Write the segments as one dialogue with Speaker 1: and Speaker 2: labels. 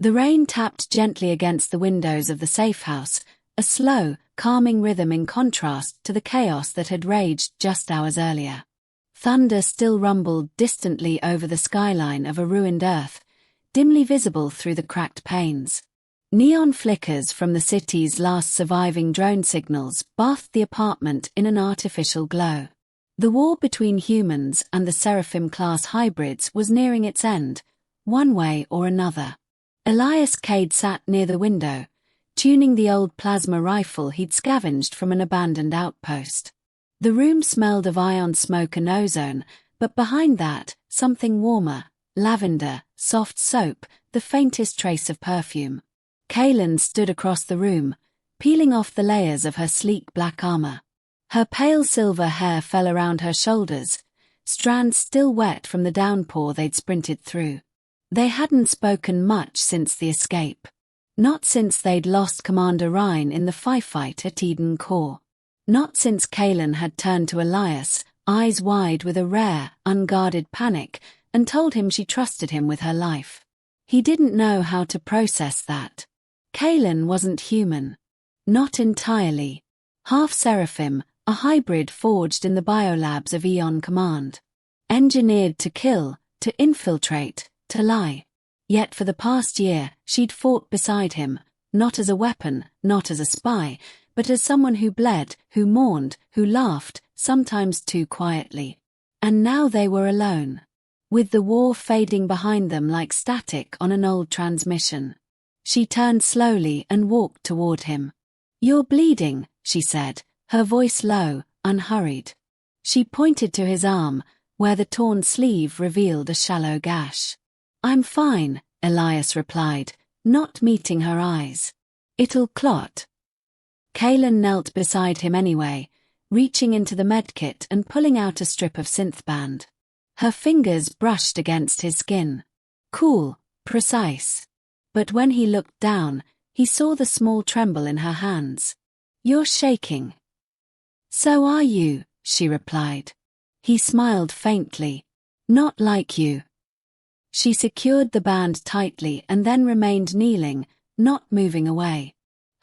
Speaker 1: The rain tapped gently against the windows of the safe house, a slow, calming rhythm in contrast to the chaos that had raged just hours earlier. Thunder still rumbled distantly over the skyline of a ruined Earth, dimly visible through the cracked panes. Neon flickers from the city's last surviving drone signals bathed the apartment in an artificial glow. The war between humans and the Seraphim-class hybrids was nearing its end, one way or another. Elias sat near the window, tuning the old plasma rifle he'd scavenged from an abandoned outpost. The room smelled of ion smoke and ozone, but behind that, something warmer, lavender, soft soap, the faintest trace of perfume. Kaelen stood across the room, peeling off the layers of her sleek black armor. Her pale silver hair fell around her shoulders, strands still wet from the downpour they'd sprinted through. They hadn't spoken much since the escape. Not since they'd lost Commander Rhine in the firefight at Eden Core. Not since Kaelen had turned to Elias, eyes wide with a rare, unguarded panic, and told him she trusted him with her life. He didn't know how to process that. Kaelen wasn't human. Not entirely. Half-Seraphim, a hybrid forged in the biolabs of Eon Command. Engineered to kill, to infiltrate, to lie. Yet for the past year, she'd fought beside him, not as a weapon, not as a spy, but as someone who bled, who mourned, who laughed, sometimes too quietly. And now they were alone. With the war fading behind them like static on an old transmission. She turned slowly and walked toward him. "You're bleeding," she said, her voice low, unhurried. She pointed to his arm, where the torn sleeve revealed a shallow gash. "I'm fine," Elias replied, not meeting her eyes. "It'll clot." Kaelen knelt beside him anyway, reaching into the medkit and pulling out a strip of synthband. Her fingers brushed against his skin. Cool, precise. But when he looked down, he saw the small tremble in her hands. "You're shaking." "So are you," she replied. He smiled faintly. "Not like you." She secured the band tightly and then remained kneeling, not moving away.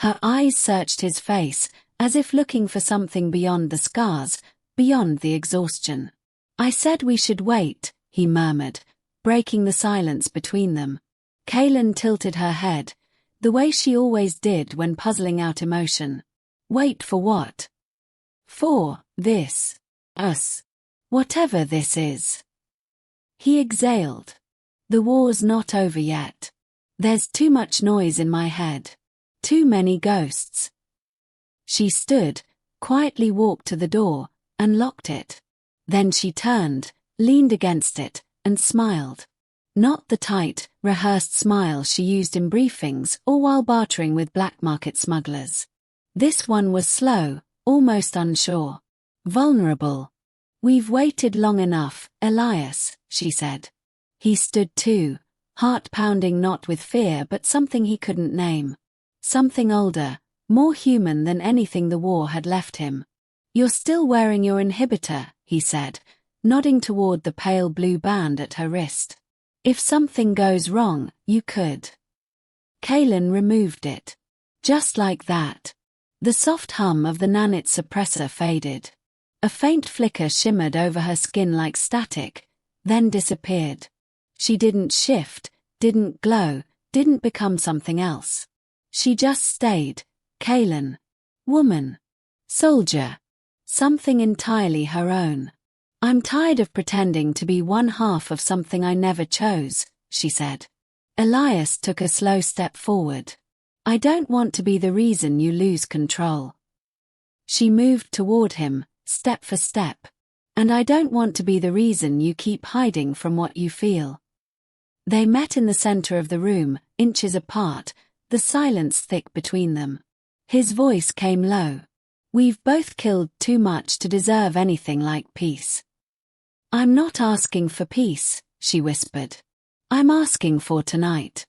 Speaker 1: Her eyes searched his face, as if looking for something beyond the scars, beyond the exhaustion. "I said we should wait," he murmured, breaking the silence between them. Kaelen tilted her head, the way she always did when puzzling out emotion. "Wait for what?" "For this. Us. Whatever this is." He exhaled. "The war's not over yet. There's too much noise in my head. Too many ghosts." She stood, quietly walked to the door, and locked it. Then she turned, leaned against it, and smiled. Not the tight, rehearsed smile she used in briefings or while bartering with black market smugglers. This one was slow, almost unsure. Vulnerable. "We've waited long enough, Elias," she said. He stood too, heart pounding not with fear but something he couldn't name. Something older, more human than anything the war had left him. "You're still wearing your inhibitor," he said, nodding toward the pale blue band at her wrist. "If something goes wrong, you could." Kaelen removed it. Just like that. The soft hum of the nanite suppressor faded. A faint flicker shimmered over her skin like static, then disappeared. She didn't shift, didn't glow, didn't become something else. She just stayed. Kaelen. Woman. Soldier. Something entirely her own. "I'm tired of pretending to be one half of something I never chose," she said. Elias took a slow step forward. "I don't want to be the reason you lose control." She moved toward him, step for step. "And I don't want to be the reason you keep hiding from what you feel." They met in the center of the room, inches apart, the silence thick between them. His voice came low. "We've both killed too much to deserve anything like peace." "I'm not asking for peace," she whispered. "I'm asking for tonight."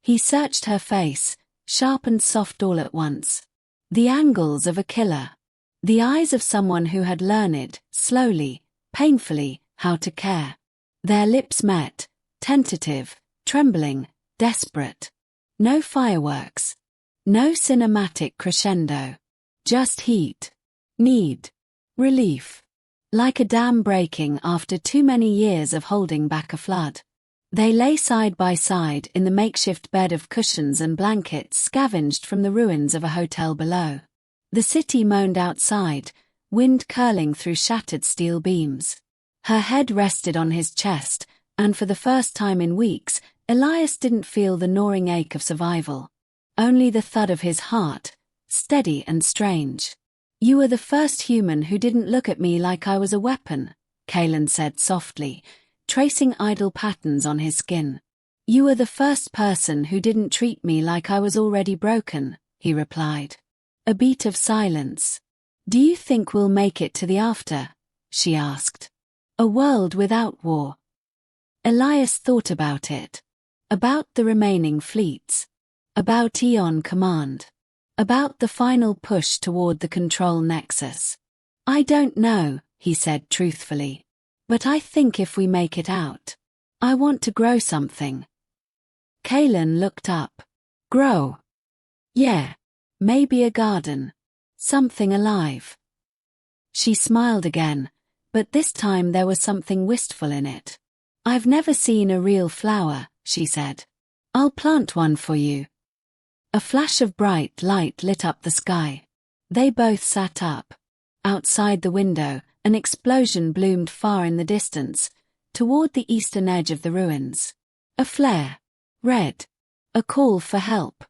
Speaker 1: He searched her face, sharp and soft all at once. The angles of a killer. The eyes of someone who had learned, slowly, painfully, how to care. Their lips met, tentative, trembling, desperate. No fireworks. No cinematic crescendo. Just heat. Need. Relief. Like a dam breaking after too many years of holding back a flood. They lay side by side in the makeshift bed of cushions and blankets scavenged from the ruins of a hotel below. The city moaned outside, wind curling through shattered steel beams. Her head rested on his chest, and for the first time in weeks, Elias didn't feel the gnawing ache of survival. Only the thud of his heart, steady and strange. "You were the first human who didn't look at me like I was a weapon," Kaelen said softly, tracing idle patterns on his skin. "You were the first person who didn't treat me like I was already broken," he replied. A beat of silence. "Do you think we'll make it to the after?" she asked. "A world without war?" Elias thought about it. About the remaining fleets. About Eon Command. About the final push toward the control nexus. "I don't know," he said truthfully. "But I think if we make it out, I want to grow something." Kaelen looked up. "Grow?" "Yeah. Maybe a garden. Something alive." She smiled again, but this time there was something wistful in it. "I've never seen a real flower," she said. "I'll plant one for you." A flash of bright light lit up the sky. They both sat up. Outside the window, an explosion bloomed far in the distance, toward the eastern edge of the ruins. A flare. Red. A call for help.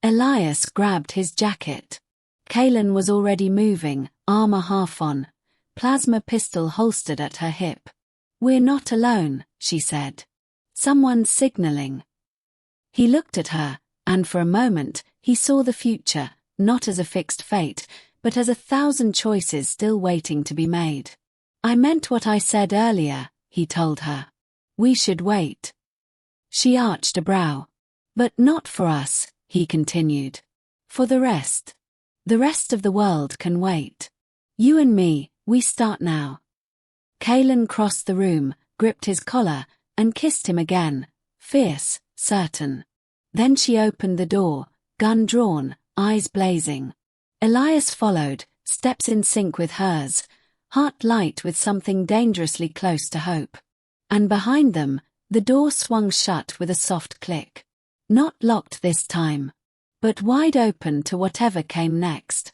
Speaker 1: Elias grabbed his jacket. Kaelen was already moving, armor half on, plasma pistol holstered at her hip. "We're not alone," she said. "Someone's signaling." He looked at her, and for a moment, he saw the future, not as a fixed fate, but as 1,000 choices still waiting to be made. "I meant what I said earlier," he told her. "We should wait." She arched a brow. "But not for us," he continued. "For the rest. The rest of the world can wait. You and me, we start now." Kaelen crossed the room, gripped his collar, and kissed him again, fierce, certain. Then she opened the door, gun drawn, eyes blazing. Elias followed, steps in sync with hers, heart light with something dangerously close to hope. And behind them, the door swung shut with a soft click. Not locked this time, but wide open to whatever came next.